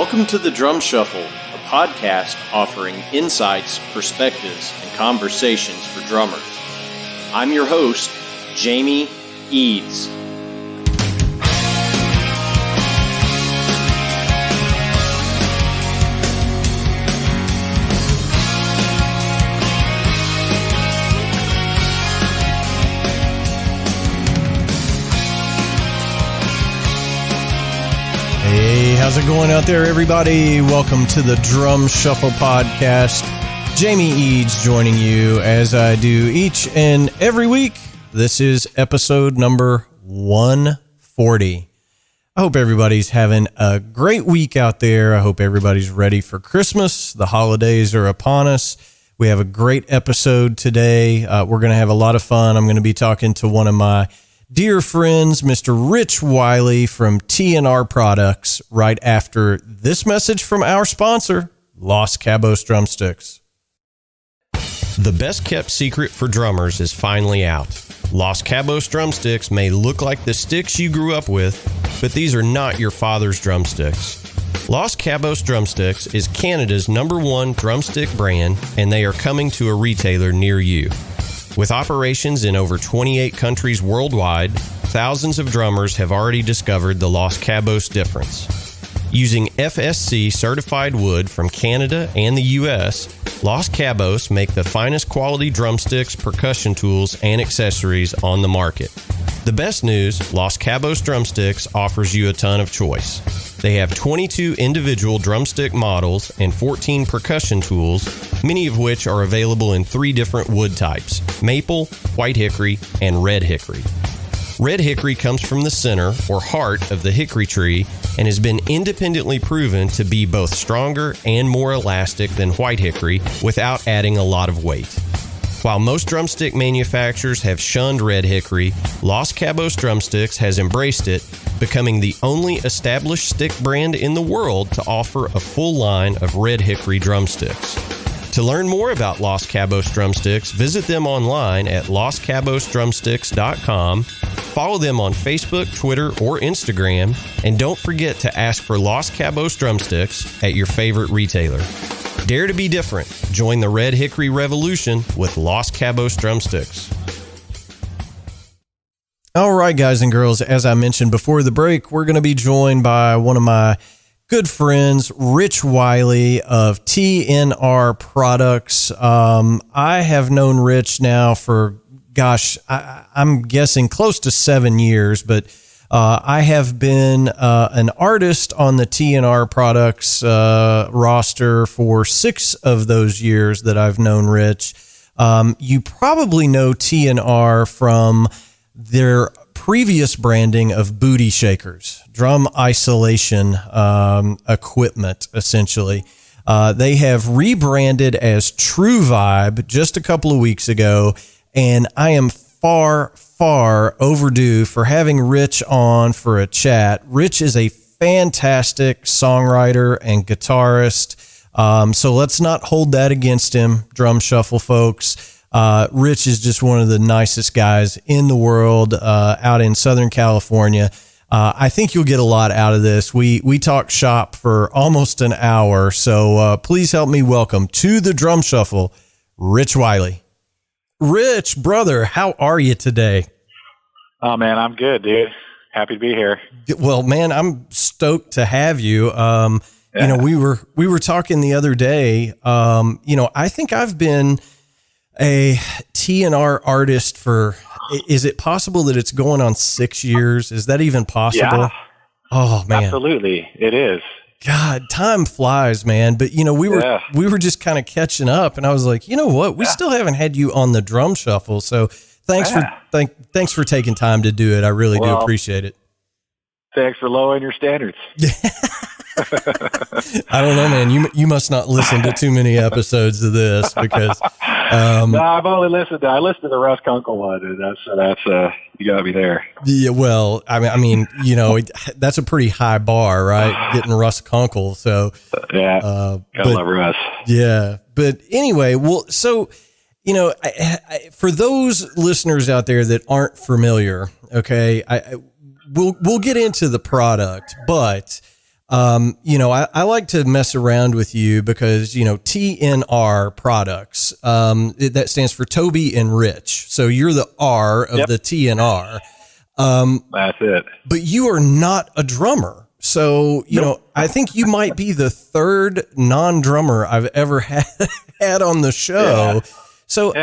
Welcome to the Drum Shuffle, a podcast offering insights, perspectives, and conversations for drummers. I'm your host, Jamie Eads. Hey, how's it going out there, everybody? Welcome to the Drum Shuffle podcast. Jamie Eads joining you as I do each and every week. This is episode number 140. I hope everybody's having a great week out there. I hope everybody's ready for Christmas. The holidays are upon us. We have a great episode today. We're going to have a lot of fun. I'm going to be talking to one of my dear friends, Mr. Rich Wiley from TnR Products, right after this message from our sponsor, Los Cabos Drumsticks. The best kept secret for drummers is finally out. Los Cabos Drumsticks may look like the sticks you grew up with, but these are not your father's drumsticks. Los Cabos Drumsticks is Canada's #1 drumstick brand, and they are coming to a retailer near you. With operations in over 28 countries worldwide, thousands of drummers have already discovered the Los Cabos difference. Using FSC certified wood from Canada and the US, Los Cabos make the finest quality drumsticks, percussion tools, and accessories on the market. The best news, Los Cabos Drumsticks offers you a ton of choice. They have 22 individual drumstick models and 14 percussion tools, many of which are available in 3 different wood types: maple, white hickory, and red hickory. Red hickory comes from the center or heart of the hickory tree and has been independently proven to be both stronger and more elastic than white hickory without adding a lot of weight. While most drumstick manufacturers have shunned red hickory, Los Cabos Drumsticks has embraced it, becoming the only established stick brand in the world to offer a full line of red hickory drumsticks. To learn more about Los Cabos Drumsticks, visit them online at loscabosdrumsticks.com, follow them on Facebook, Twitter, or Instagram, and don't forget to ask for Los Cabos Drumsticks at your favorite retailer. Dare to be different. Join the Red Hickory Revolution with Los Cabos Drumsticks. All right, guys and girls, as I mentioned before the break, we're going to be joined by one of my good friends, Rich Wiley of TnR Products. I have known Rich now for, I'm guessing close to 7 years, but I have been an artist on the TnR Products roster for 6 of those years that I've known Rich. You probably know TnR from their previous branding of booty shakers, drum isolation equipment, essentially. They have rebranded as True Vibe just a couple of weeks ago, and I am far overdue for having Rich on for a chat. Rich is a fantastic songwriter and guitarist, so let's not hold that against him, Drum Shuffle folks. Rich is just one of the nicest guys in the world out in Southern California. I think you'll get a lot out of this. We talk shop for almost an hour, so please help me welcome to the Drum Shuffle, Rich Wiley. Rich, brother, how are you today? Oh, man, I'm good, dude. Happy to be here. Well, man, I'm stoked to have you. You know, we were talking the other day. I think I've been a TnR artist for, is it possible that it's going on 6 years? Is that even possible? Yeah. Oh, man. Absolutely. It is. God, time flies, man. But, we were just kind of catching up, and I was like, you know what? We still haven't had you on the Drum Shuffle. So thanks for taking time to do it. I really do appreciate it. Thanks for lowering your standards. I don't know, man. You must not listen to too many episodes of this because. No, I've only listened to the Russ Kunkel one, and that's you got me there. Yeah, well, I mean, that's a pretty high bar, right? Getting Russ Kunkel. So gotta love Russ. Yeah, but anyway, well, so for those listeners out there that aren't familiar, okay, we'll get into the product, but I like to mess around with you because, TnR Products, that stands for Toby and Rich. So you're the R of the TnR. That's it. But you are not a drummer. So, I think you might be the third non-drummer I've ever had on the show. Yeah. So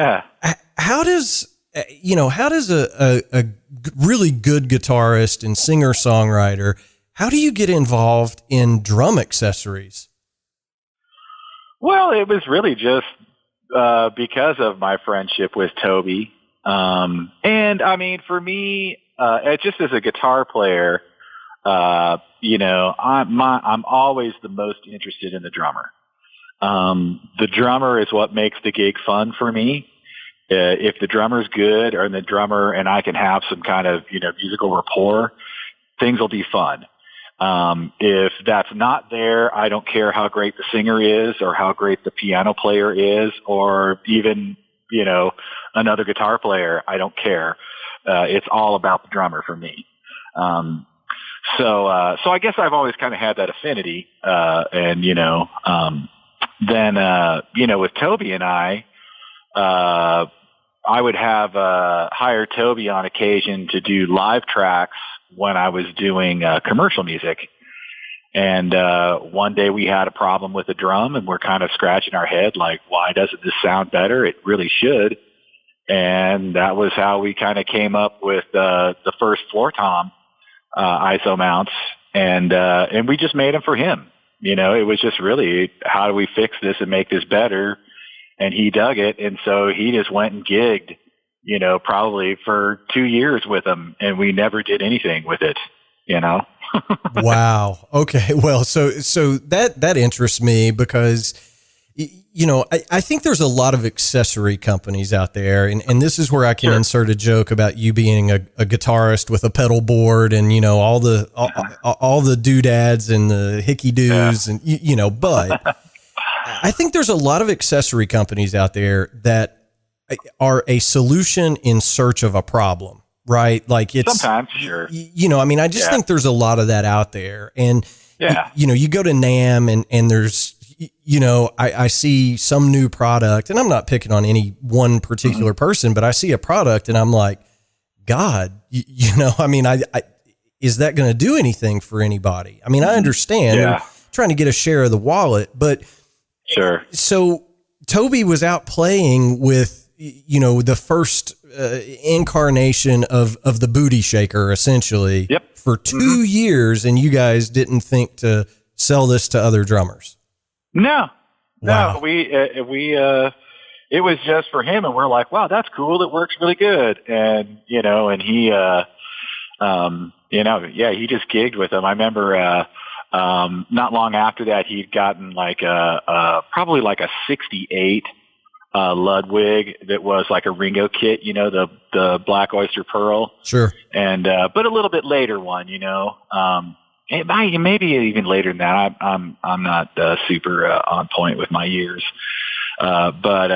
how does a really good guitarist and singer-songwriter, how do you get involved in drum accessories? Well, it was really just because of my friendship with Toby. And I mean, for me, just as a guitar player, I'm always the most interested in the drummer. The drummer is what makes the gig fun for me. If the drummer's good or the drummer and I can have some kind of, musical rapport, things will be fun. If that's not there, I don't care how great the singer is or how great the piano player is or even, another guitar player. I don't care. It's all about the drummer for me. So I guess I've always kind of had that affinity. Then with Toby and I would have hire Toby on occasion to do live tracks when I was doing commercial music. And one day we had a problem with the drum and we're kind of scratching our head like, why doesn't this sound better? It really should. And that was how we kind of came up with the first floor tom ISO mounts. And we just made them for him. It was just really, how do we fix this and make this better? And he dug it. And so he just went and gigged, probably for 2 years with them. And we never did anything with it, Wow. Okay. Well, so that interests me because, I think there's a lot of accessory companies out there. And this is where I can insert a joke about you being a guitarist with a pedal board and, all the doodads and the hickey doos and, but I think there's a lot of accessory companies out there that are a solution in search of a problem, right? Like it's sometimes, sure. I just think there's a lot of that out there. And, you go to NAMM and there's, I see some new product and I'm not picking on any one particular person, but I see a product and I'm like, God, is that going to do anything for anybody? I mean, I understand I'm trying to get a share of the wallet, but sure. So Toby was out playing with, the first incarnation of the booty shaker, essentially, for 2 years, and you guys didn't think to sell this to other drummers. No, wow. No, it was just for him, and we're like, wow, that's cool. It works really good, and and he, he just gigged with him. I remember. Not long after that, he'd gotten like probably like a 68 Ludwig that was like a Ringo kit, the Black Oyster Pearl. Sure. And but a little bit later one, maybe even later than that. I'm not super on point with my years, but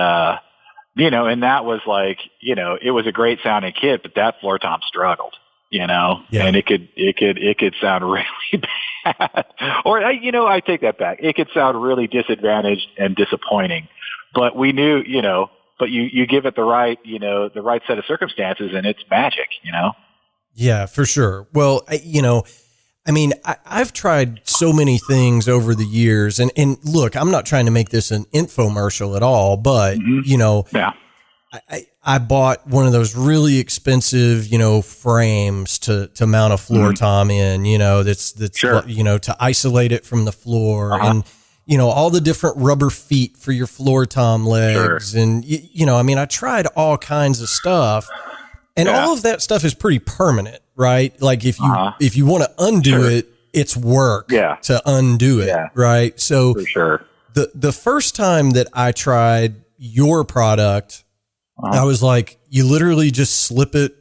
and that was like it was a great sounding kit, but that floor tom struggled. And it could sound really bad. Or, I take that back. It could sound really disadvantaged and disappointing. But we knew, but you give it the right set of circumstances and it's magic, Yeah, for sure. Well, I've tried so many things over the years and look, I'm not trying to make this an infomercial at all, but, I bought one of those really expensive, frames to mount a floor tom in, that's, sure. To isolate it from the floor and, all the different rubber feet for your floor tom legs. Sure. And, I tried all kinds of stuff and all of that stuff is pretty permanent, right? Like if you want to undo it, it's work to undo it. Right. So for sure. The first time that I tried your product, I was like, you literally just slip it,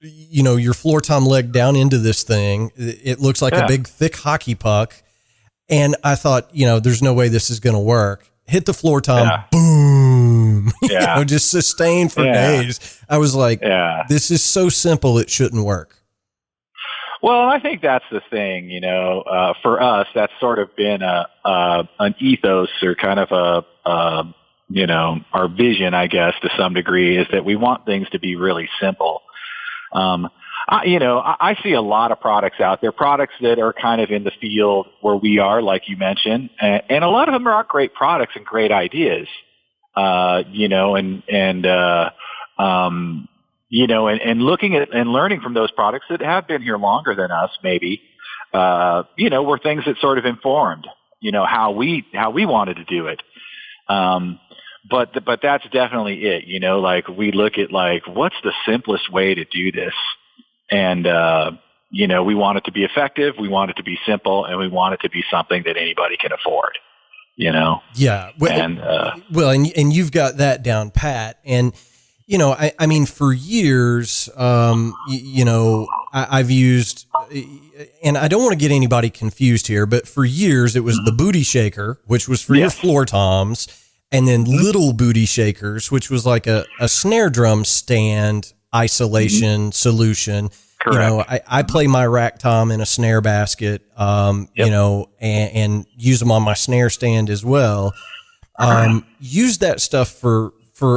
your floor tom leg down into this thing. It looks like a big, thick hockey puck. And I thought, there's no way this is going to work. Hit the floor tom, boom, just sustained for days. I was like, this is so simple, it shouldn't work. Well, I think that's the thing, for us, that's sort of been an ethos or kind of our vision, I guess, to some degree, is that we want things to be really simple. I see a lot of products out there, products that are kind of in the field where we are, like you mentioned, and a lot of them are great products and great ideas, and looking at and learning from those products that have been here longer than us, maybe, were things that sort of informed, how we wanted to do it. But that's definitely it, like we look at like, what's the simplest way to do this? And, we want it to be effective. We want it to be simple, and we want it to be something that anybody can afford, Yeah. And you've got that down pat. And, I mean, for years, I've used, and I don't want to get anybody confused here, but for years it was the booty shaker, which was for your floor toms, and then little booty shakers, which was like a snare drum stand isolation solution. Correct. I play my rack tom in a snare basket, and use them on my snare stand as well. Use that stuff for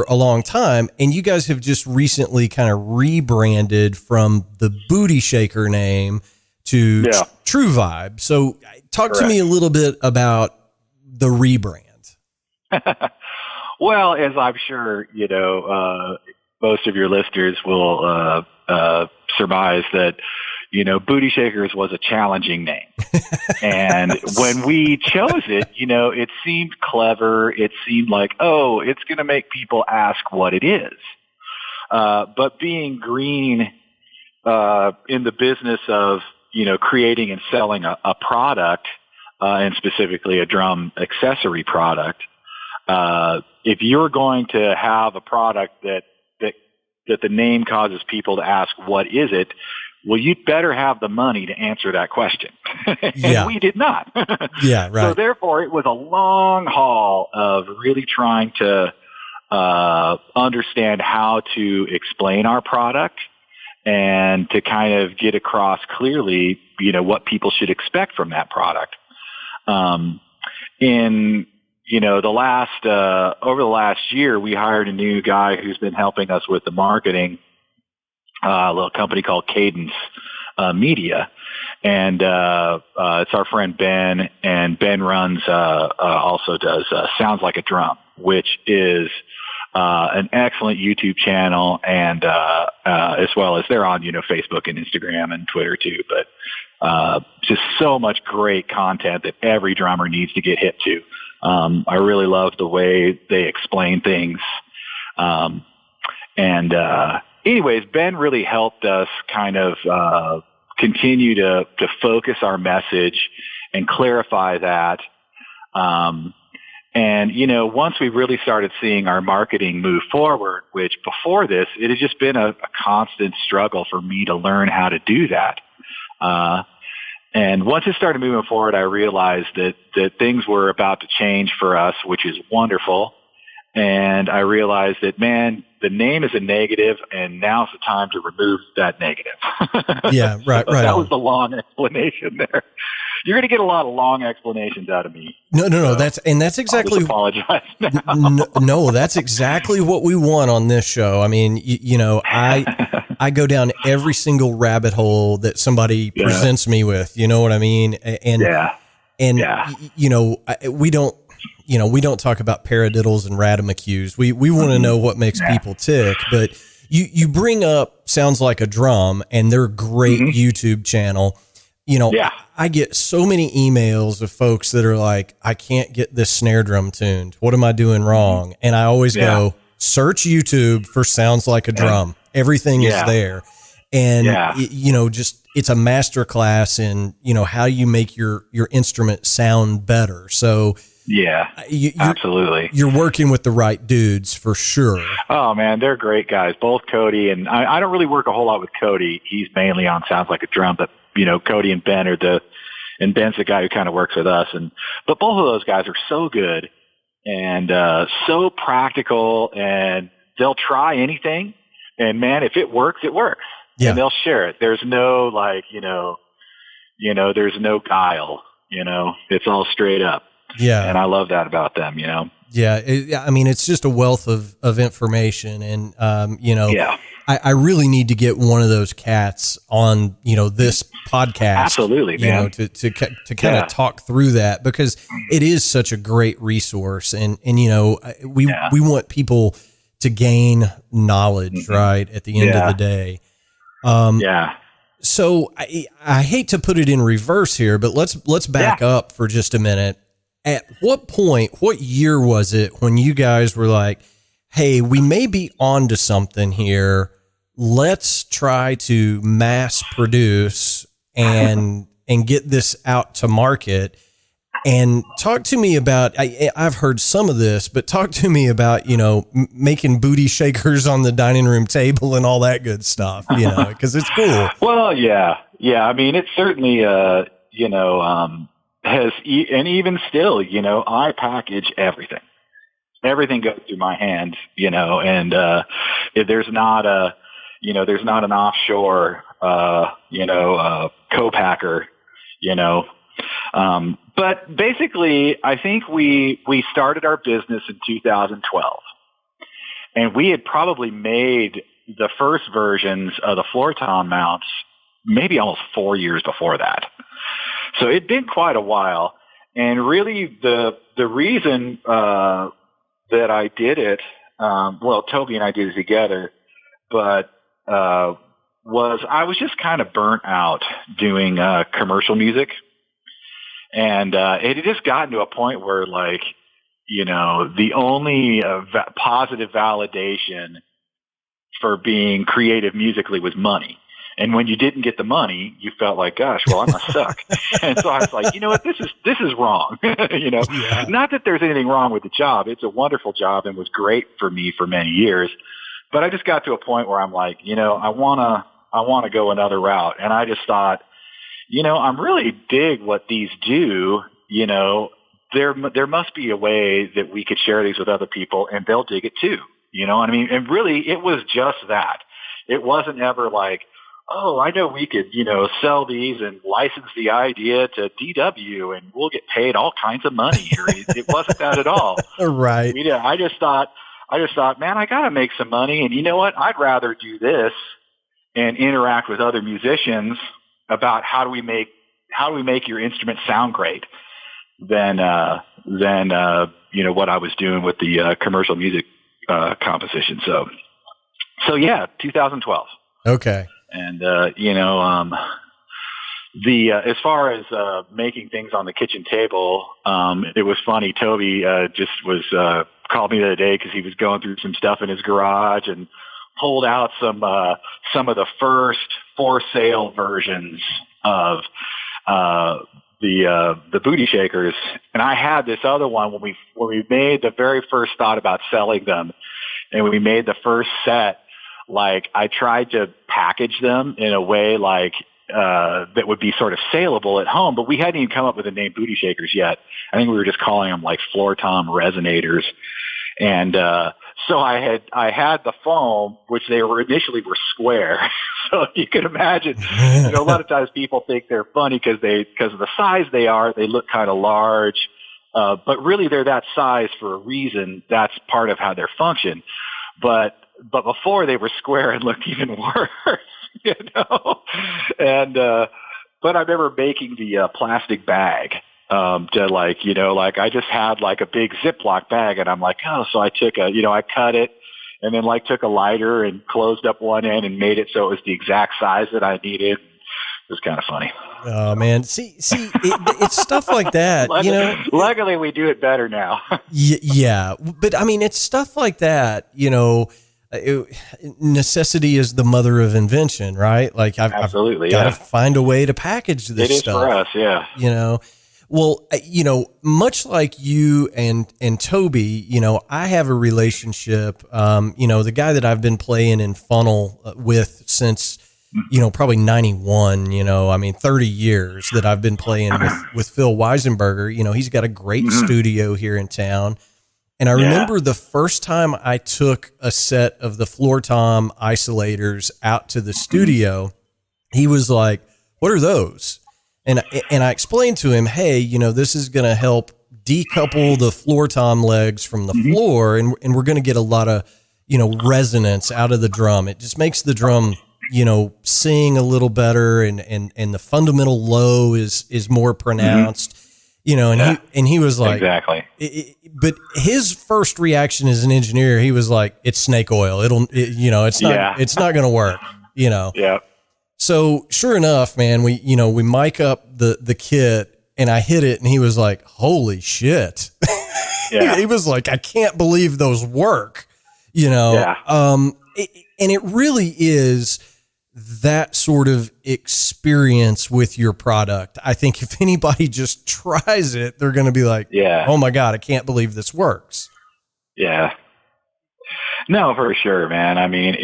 a long time, and you guys have just recently kind of rebranded from the booty shaker name to True Vibe. So talk to me a little bit about the rebrand. Well, as I'm sure, most of your listeners will surmise that, Booty Shakers was a challenging name. And when we chose it, it seemed clever. It seemed like, it's going to make people ask what it is. But being green in the business of, creating and selling a product, and specifically a drum accessory product, if you're going to have a product that the name causes people to ask, what is it? Well, you'd better have the money to answer that question. And we did not. Yeah, right. So therefore, it was a long haul of really trying to understand how to explain our product and to kind of get across clearly, what people should expect from that product. Over the last year, we hired a new guy who's been helping us with the marketing, a little company called Cadence Media. And it's our friend Ben, and Ben also does Sounds Like a Drum, which is an excellent YouTube channel, and as well as they're on, Facebook and Instagram and Twitter too. But just so much great content that every drummer needs to get hip to. I really love the way they explain things. Anyways, Ben really helped us kind of continue to focus our message and clarify that. Once we really started seeing our marketing move forward, which before this, it had just been a constant struggle for me to learn how to do that. And once it started moving forward, I realized that things were about to change for us, which is wonderful. And I realized that, man, the name is a negative, and now's the time to remove that negative. Yeah, right. That was the long explanation there. You're going to get a lot of long explanations out of me. No. So that's exactly. I'll just apologize now. No, that's exactly what we want on this show. I mean, I go down every single rabbit hole that somebody presents me with. You know what I mean? We don't talk about paradiddles and radamucus. We want to know what makes people tick. But you bring up Sounds Like a Drum and their great YouTube channel. I get so many emails of folks that are like, I can't get this snare drum tuned. What am I doing wrong? And I always go, search YouTube for Sounds Like a Drum. Everything is there. And, it's a master class in, how you make your instrument sound better. So, absolutely. You're working with the right dudes for sure. Oh man, they're great guys. Both Cody and I don't really work a whole lot with Cody. He's mainly on Sounds Like a Drum, but Cody and Ben and Ben's the guy who kind of works with us. But both of those guys are so good and so practical, and they'll try anything. And man, if it works, it works. Yeah. And they'll share it. There's no there's no guile, it's all straight up. Yeah. And I love that about them, Yeah. I mean, it's just a wealth of information. And, Yeah. I really need to get one of those cats on, this podcast. Absolutely, man. To kind of talk through that, because it is such a great resource. And we want people to gain knowledge, right, at the end of the day. So I hate to put it in reverse here, but let's back up for just a minute. At what year was it when you guys were like, hey, we may be onto something here. Let's try to mass produce and get this out to market. And talk to me about, I've heard some of this, but talk to me about, making booty shakers on the dining room table and all that good stuff, because it's cool. Well, yeah. I mean, it certainly, and even still, I package everything. Everything goes through my hands, and if there's not an offshore, co-packer, but basically, I think we started our business in 2012, and we had probably made the first versions of the floor tom mounts maybe almost 4 years before that. So it'd been quite a while, and really the reason that I did it, Toby and I did it together, but was I was just kind of burnt out doing commercial music. And it had just gotten to a point where, the only positive validation for being creative musically was money. And when you didn't get the money, you felt like, gosh, well, I must suck. And so I was like, you know what, this is wrong. Not that there's anything wrong with the job. It's a wonderful job and was great for me for many years. But I just got to a point where I'm like, I want to go another route. And I just thought, I'm really dig what these do. There must be a way that we could share these with other people and they'll dig it too. You know what I mean? And really, it was just that. It wasn't ever like, oh, I know we could, sell these and license the idea to DW and we'll get paid all kinds of money. It wasn't that at all. Right. I just thought, man, I got to make some money. And you know what? I'd rather do this and interact with other musicians about how do we make your instrument sound great than what I was doing with the commercial music composition. So yeah, 2012. Okay. And as far as making things on the kitchen table, it was funny. Toby just was called me the other day because he was going through some stuff in his garage and pulled out some of the first for sale versions of the booty shakers. And I had this other one when we made the very first thought about selling them, and we made the first set. Like, I tried to package them in a way that would be sort of saleable at home, but we hadn't even come up with the name booty shakers yet. I think we were just calling them like floor tom resonators. And so I had the foam, which they were initially square. So you can imagine, a lot of times people think they're funny because of the size they are. They look kind of large, but really they're that size for a reason. That's part of how they function. But before they were square and looked even worse, And but I remember making the plastic bag. I just had like a big Ziploc bag, and I'm like, oh, so I took I cut it and then took a lighter and closed up one end and made it so it was the exact size that I needed. It was kind of funny. Oh man. See, it's stuff like that, Luckily we do it better now. Yeah. But I mean, it's stuff like that, necessity is the mother of invention, right? Like I've got to find a way to package this stuff. It is for us. Yeah. Well, much like you and Toby, I have a relationship, the guy that I've been playing in funnel with since, probably 91, 30 years that I've been playing with Phil Weisenberger. He's got a great studio here in town. And I remember the first time I took a set of the floor tom isolators out to the studio, he was like, "What are those?" And I explained to him, "Hey, this is going to help decouple the floor tom legs from the floor, and we're going to get a lot of, resonance out of the drum. It just makes the drum, sing a little better, and the fundamental low is more pronounced." And he was like, exactly. But his first reaction as an engineer, he was like, "It's snake oil. It's not going to work." Yeah. So sure enough, man, we mic up the kit, and I hit it, and he was like, "Holy shit!" Yeah. He was like, "I can't believe those work." And it really is that sort of experience with your product. I think if anybody just tries it, they're going to be like, "Oh my God, I can't believe this works." Yeah. No, for sure, man. I mean,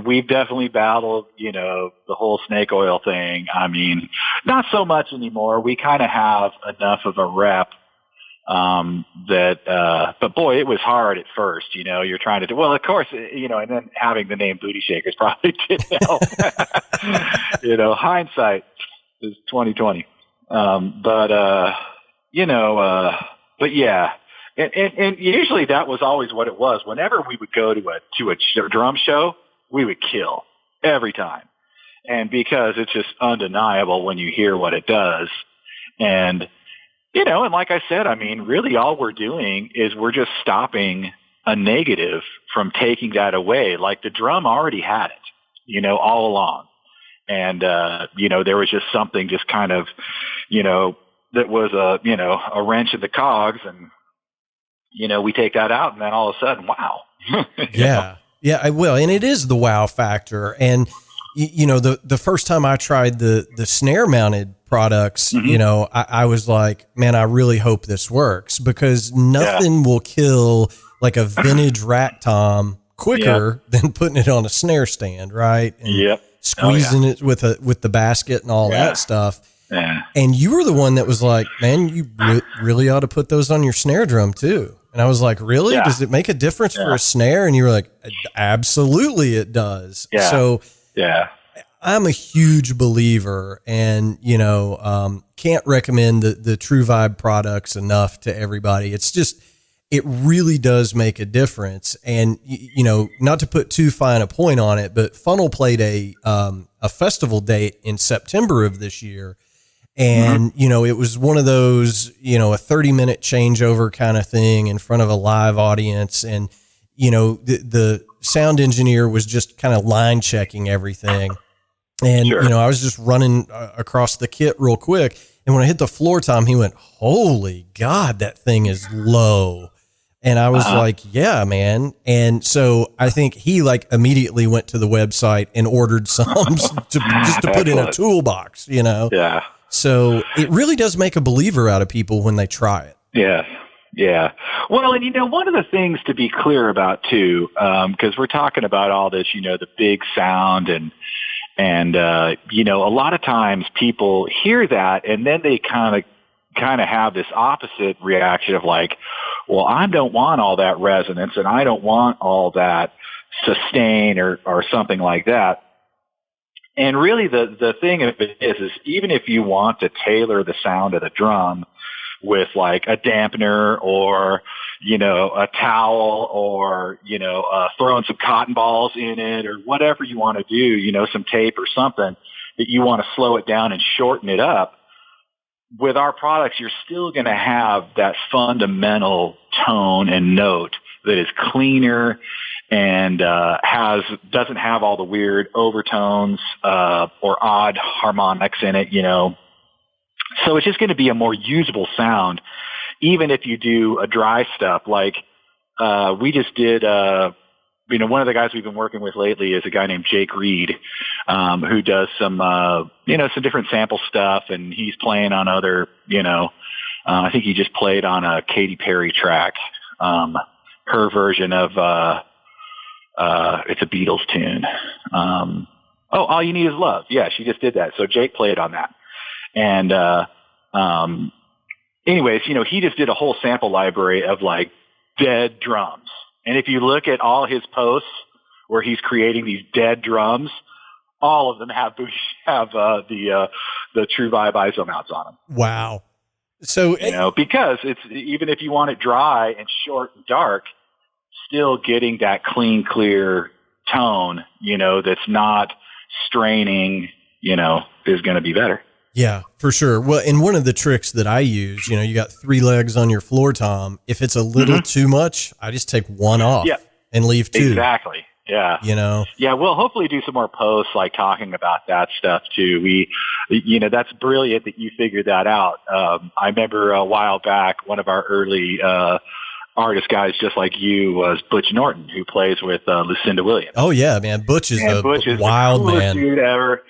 we've definitely battled, the whole snake oil thing. I mean, not so much anymore. We kind of have enough of a rep but boy, it was hard at first, you're trying to do, well, of course, and then having the name Booty Shakers probably didn't help. Hindsight is 2020. But yeah. And usually that was always what it was. Whenever we would go to a drum show, we would kill every time. And because it's just undeniable when you hear what it does. And, and like I said, I mean, really all we're doing is we're just stopping a negative from taking that away. Like the drum already had it, all along. And, there was just something just kind of, that was a wrench in the cogs, and, we take that out, and then all of a sudden, wow. Yeah, I will. And it is the wow factor. And, the first time I tried the snare mounted products, I was like, man, I really hope this works, because nothing will kill like a vintage rack tom quicker than putting it on a snare stand. Right. And squeezing it with the basket and all that stuff. Yeah. And you were the one that was like, man, you really ought to put those on your snare drum too. And I was like, really? Yeah. Does it make a difference for a snare? And you were like, absolutely it does. Yeah. So I'm a huge believer, and, can't recommend the True Vibe products enough to everybody. It's just, it really does make a difference. And, not to put too fine a point on it, but Funnel played a festival date in September of this year. And, it was one of those, a 30-minute changeover kind of thing in front of a live audience. And, the sound engineer was just kind of line checking everything. And, I was just running across the kit real quick. And when I hit the floor tom, he went, "Holy God, that thing is low." And I was like, "Yeah, man." And so I think he immediately went to the website and ordered some to put in a toolbox, Yeah. So it really does make a believer out of people when they try it. Yes. Yeah. Well, and one of the things to be clear about too, because we're talking about all this, the big sound and a lot of times people hear that, and then they kind of have this opposite reaction of like, well, I don't want all that resonance, and I don't want all that sustain or something like that. And really the thing of it is even if you want to tailor the sound of the drum with like a dampener or, a towel or, throwing some cotton balls in it or whatever you want to do, some tape or something that you want to slow it down and shorten it up, with our products, you're still going to have that fundamental tone and note that is cleaner and doesn't have all the weird overtones or odd harmonics in it, So it's just going to be a more usable sound, even if you do a dry stuff. Like we just did, one of the guys we've been working with lately is a guy named Jake Reed, who does some, some different sample stuff, and he's playing on other, I think he just played on a Katy Perry track, her version of, it's a Beatles tune. All You Need Is Love. Yeah, she just did that. So Jake played on that. And, anyways, he just did a whole sample library of like dead drums. And if you look at all his posts where he's creating these dead drums, all of them have the True Vibe ISO mounts on them. Wow. So, because it's, even if you want it dry and short and dark, still getting that clean, clear tone, that's not straining, is going to be better. Yeah, for sure. Well, and one of the tricks that I use, you got 3 legs on your floor tom. If it's a little too much, I just take one off and leave 2. Exactly. Yeah. Yeah, we'll hopefully do some more posts like talking about that stuff too. That's brilliant that you figured that out. I remember a while back, one of our early artist guys just like you was Butch Norton, who plays with Lucinda Williams. Oh yeah, man. Butch is wild the coolest man. dude ever.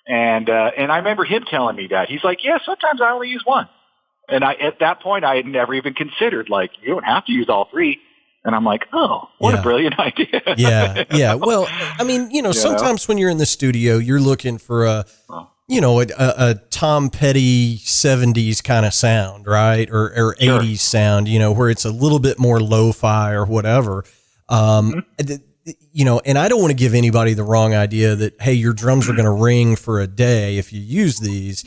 And I remember him telling me that. He's like, yeah, sometimes I only use one. And at that point I had never even considered, like, you don't have to use all 3. And I'm like, oh, what a brilliant idea. Yeah. Well, I mean, sometimes when you're in the studio, you're looking for a Tom Petty 70s kind of sound, right? Or 80s sound, where it's a little bit more lo-fi or whatever. And I don't want to give anybody the wrong idea that, hey, your drums are going to ring for a day if you use these.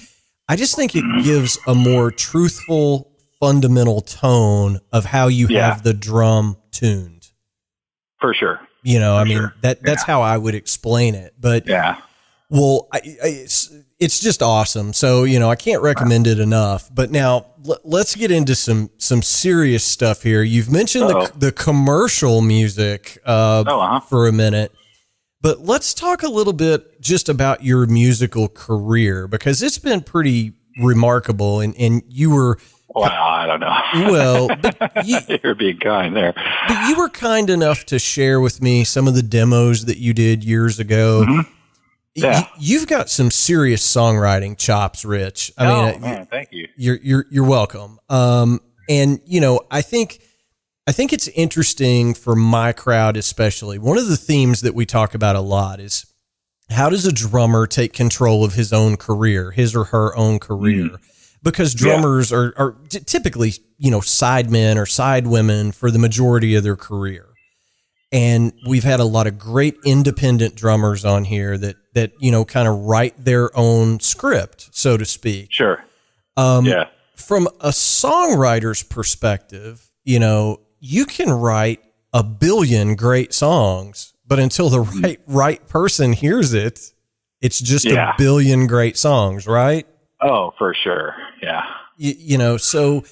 I just think it gives a more truthful, fundamental tone of how you have the drum tuned. For sure. That's how I would explain it. But well, it's just awesome. So, I can't recommend it enough. But now let's get into some serious stuff here. You've mentioned the commercial music for a minute. But let's talk a little bit just about your musical career, because it's been pretty remarkable. And you were... Well, I don't know. Well, but you're being kind there. But you were kind enough to share with me some of the demos that you did years ago. Mm-hmm. Yeah. You've got some serious songwriting chops, Rich. I mean, man, thank you. You're welcome. And I think it's interesting for my crowd, especially. One of the themes that we talk about a lot is, how does a drummer take control of his own career, his or her own career? Mm. Because drummers are typically, sidemen or side women for the majority of their career. And we've had a lot of great independent drummers on here that kind of write their own script, so to speak. Sure. From a songwriter's perspective, you can write a billion great songs, but until the right person hears it, it's just a billion great songs, right? Oh, for sure. Yeah. So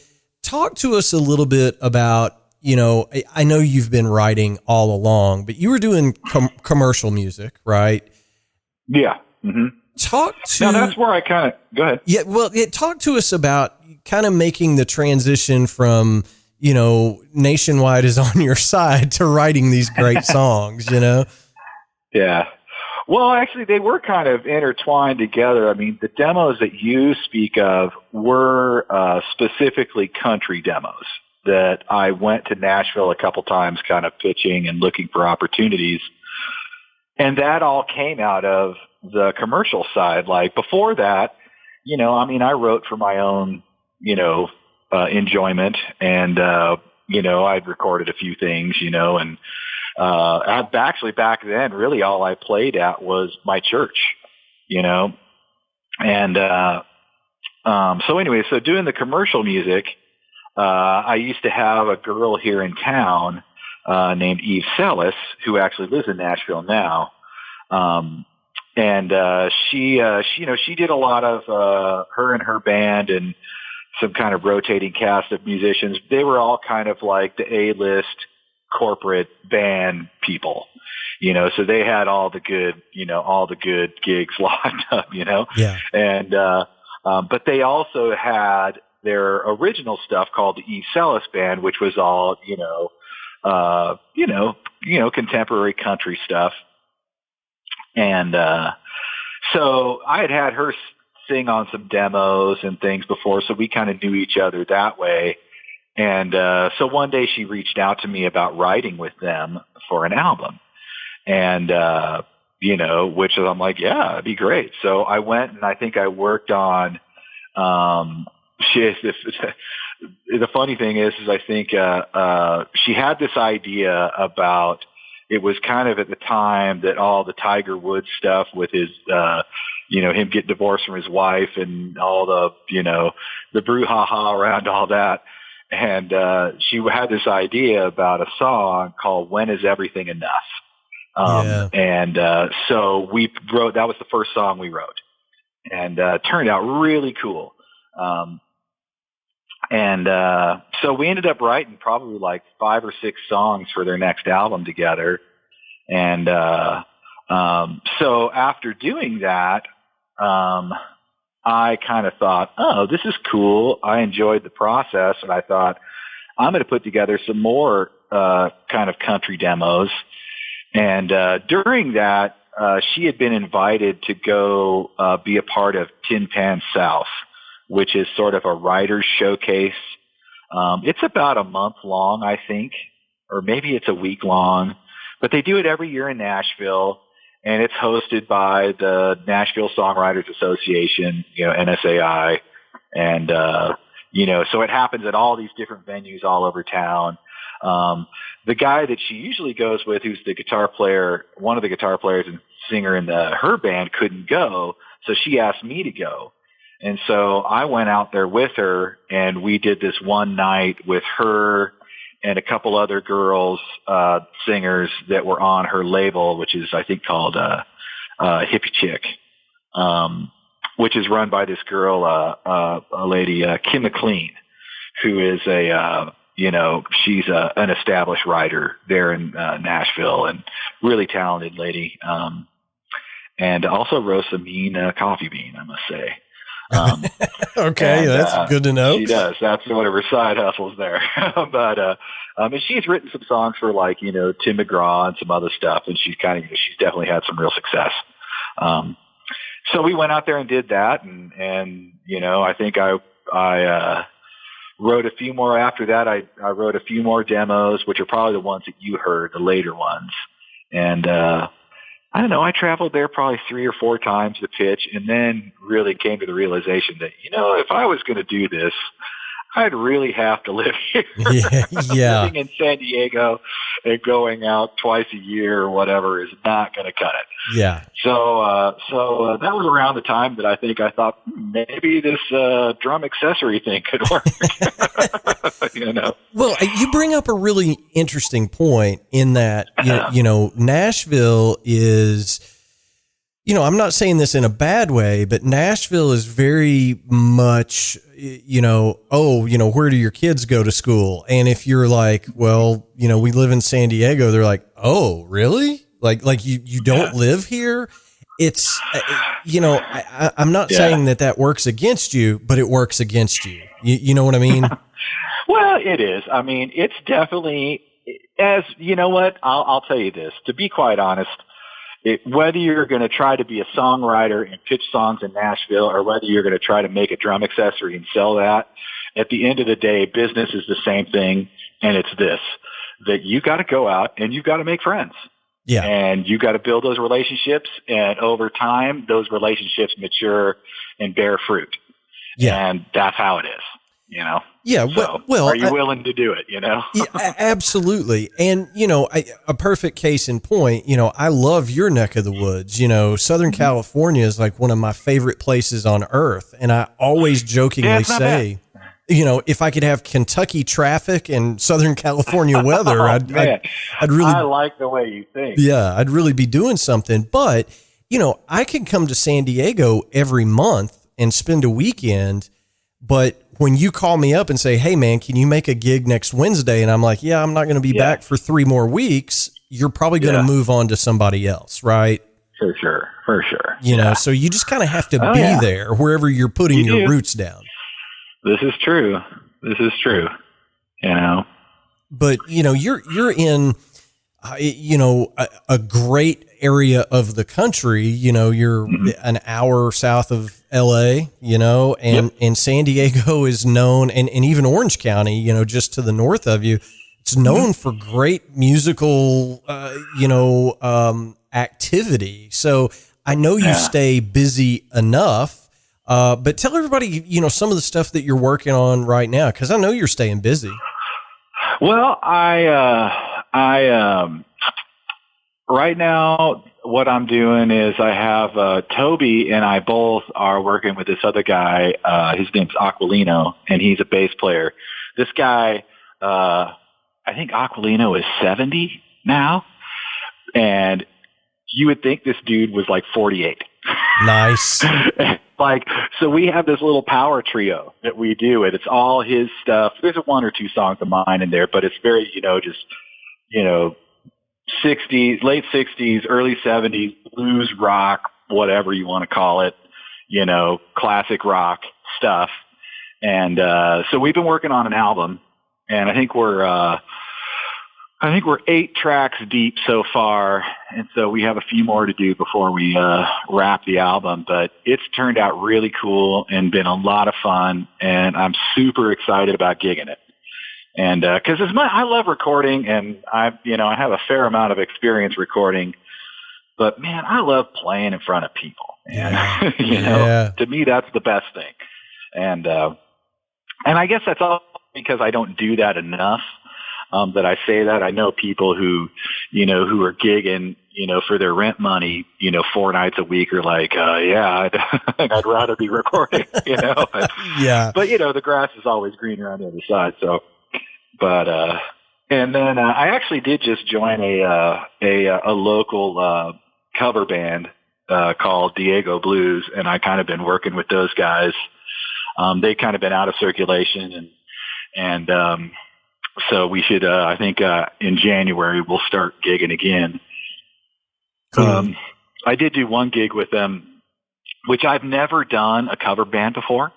talk to us a little bit about, I know you've been writing all along, but you were doing commercial music, right? Yeah. Mm-hmm. Now that's where I go ahead. Yeah. Well, talk to us about kind of making the transition from, Nationwide is on your side to writing these great songs, Yeah. Well, actually, they were kind of intertwined together. I mean, the demos that you speak of were specifically country demos that I went to Nashville a couple times kind of pitching and looking for opportunities. And that all came out of the commercial side. Like before that, I wrote for my own, enjoyment. And, I'd recorded a few things, and actually back then, really all I played at was my church, and so anyway, so doing the commercial music, I used to have a girl here in town named Eve Sellis, who actually lives in Nashville now, and she did a lot of her and her band and some kind of rotating cast of musicians. They were all kind of like the A-list corporate band people, so they had all the good gigs locked up, Yeah. And, but they also had their original stuff called the Eve Sellis Band, which was all, contemporary country stuff. And, so I had her sing on some demos and things before, so we kind of knew each other that way. And so one day she reached out to me about writing with them for an album. And, which I'm like, yeah, it'd be great. So I went and I think I worked on, the funny thing is I think she had this idea about, it was kind of at the time that all the Tiger Woods stuff with his, him getting divorced from his wife and all the brouhaha around all that. And she had this idea about a song called "When Is Everything Enough?" And so we wrote, that was the first song we wrote, and turned out really cool. So we ended up writing probably like 5 or 6 songs for their next album together. And so after doing that, I kind of thought, oh, this is cool. I enjoyed the process, and I thought, I'm going to put together some more kind of country demos. And during that, she had been invited to go be a part of Tin Pan South, which is sort of a writer's showcase. It's about a month long, I think, or maybe it's a week long, but they do it every year in Nashville, and it's hosted by the Nashville Songwriters Association, NSAI, and, so it happens at all these different venues all over town. The guy that she usually goes with, who's the guitar player, one of the guitar players and singer in her band, couldn't go, so she asked me to go. And so I went out there with her, and we did this one night with her and a couple other girls, singers that were on her label, which is, I think, called Hippie Chick, which is run by this girl, a lady, Kim McLean, who is she's an established writer there in Nashville, and really talented lady, and also roasts a mean coffee bean, I must say. Okay, that's good to know. She does. That's one of her side hustles there. But and she's written some songs for Tim McGraw and some other stuff, and she's definitely had some real success. So we went out there and did that, and I think I wrote a few more after that. I wrote a few more demos, which are probably the ones that you heard, the later ones, and I don't know, I traveled there probably 3 or 4 times to pitch, and then really came to the realization that, if I was going to do this, I'd really have to live here. Yeah. Living in San Diego and going out twice a year or whatever is not going to cut it. Yeah. So that was around the time that I thought maybe this drum accessory thing could work. Well, you bring up a really interesting point in that, Nashville is, I'm not saying this in a bad way, but Nashville is very much, where do your kids go to school? And if you're like, well, we live in San Diego, they're like, oh, really? Like you don't live here? It's, I'm not saying that works against you, but it works against you. You know what I mean? Well, it is. I mean, it's definitely, as you know what, I'll tell you this, to be quite honest, whether you're going to try to be a songwriter and pitch songs in Nashville, or whether you're going to try to make a drum accessory and sell that, at the end of the day, business is the same thing. And it's this, that you got to go out and you've got to make friends. Yeah. And you got to build those relationships. And over time, those relationships mature and bear fruit. Yeah. And that's how it is, Yeah. Well, are you willing to do it, Yeah, absolutely. And, a perfect case in point, I love your neck of the woods. Southern California is like one of my favorite places on earth. And I always jokingly say, if I could have Kentucky traffic and Southern California weather, I'd really, I like the way you think. Yeah, I'd really be doing something. But, I can come to San Diego every month and spend a weekend. But when you call me up and say, hey, man, can you make a gig next Wednesday? And I'm like, yeah, I'm not going to be back for 3 more weeks. You're probably going to move on to somebody else, right? For sure. So you just kind of have to be there wherever you're putting your roots down. This is true. But, you're in, a great area of the country. You're an hour south of LA, and San Diego is known, and even Orange County, just to the north of you, it's known for great musical, activity. So I know you stay busy enough. But tell everybody, some of the stuff that you're working on right now, because I know you're staying busy. Well, right now, what I'm doing is I have Toby and I both are working with this other guy. His name's Aquilino, and he's a bass player. This guy, I think Aquilino is 70 now, and you would think this dude was like 48. Nice. So we have this little power trio that we do, and it's all his stuff. There's one or two songs of mine in there, but it's very, just 60s, late 60s, early 70s, blues rock, whatever you want to call it, classic rock stuff. And so we've been working on an album, and I think we're 8 tracks deep so far, and so we have a few more to do before we wrap the album. But it's turned out really cool and been a lot of fun, and I'm super excited about gigging it. And because I love recording, and I have a fair amount of experience recording, but man, I love playing in front of people. And to me, that's the best thing. And I guess that's all because I don't do that enough. That I say that. I know people who are gigging, for their rent money, 4 nights a week are like, I'd rather be recording, Yeah. But, the grass is always greener on the other side. So, and then I actually did just join a local cover band called Diego Blues, and I kind of been working with those guys. They kind of been out of circulation, and so we should, I think, in January, we'll start gigging again. Cool. I did do one gig with them, which I've never done a cover band before,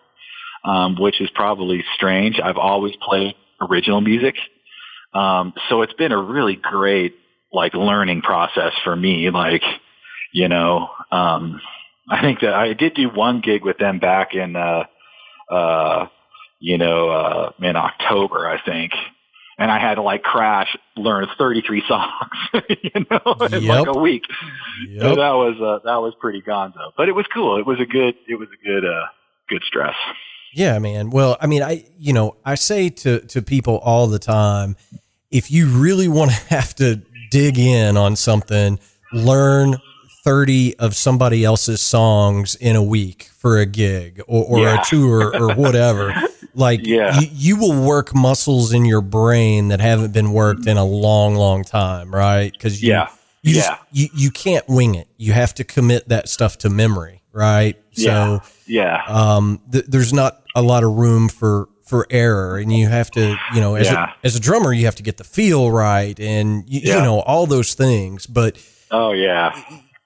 which is probably strange. I've always played original music. So it's been a really great, learning process for me. I think that I did do one gig with them back in, in October, I think. And I had to crash, learn 33 songs, in a week. Yep. So that was pretty gonzo, but it was cool. It was a good stress. Yeah, man. Well, I mean, I say to people all the time, if you really want to have to dig in on something, learn 30 of somebody else's songs in a week for a gig or a tour or whatever. You will work muscles in your brain that haven't been worked in a long, long time, right? Because you can't wing it. You have to commit that stuff to memory, right? So there's not a lot of room for error, and you have to, as a drummer, you have to get the feel right, and you know all those things. But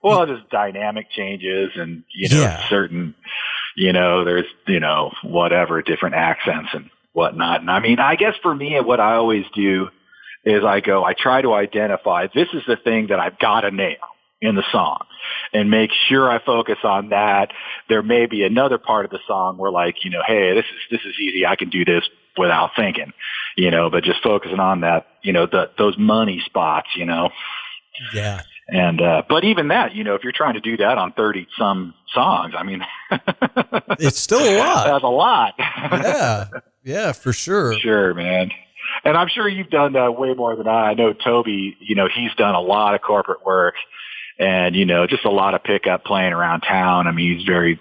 well, there's dynamic changes, and certain. There's, whatever, different accents and whatnot. And I mean, I guess for me, what I always do is I try to identify, this is the thing that I've got to nail in the song and make sure I focus on that. There may be another part of the song where hey, this is easy. I can do this without thinking, but just focusing on that, those money spots, Yeah. And, but even that, if you're trying to do that on 30 some songs, I mean, it's still a lot. That's a lot. Yeah, for sure. Sure, man. And I'm sure you've done way more than I know. Toby, he's done a lot of corporate work and, just a lot of pickup playing around town. I mean, he's very,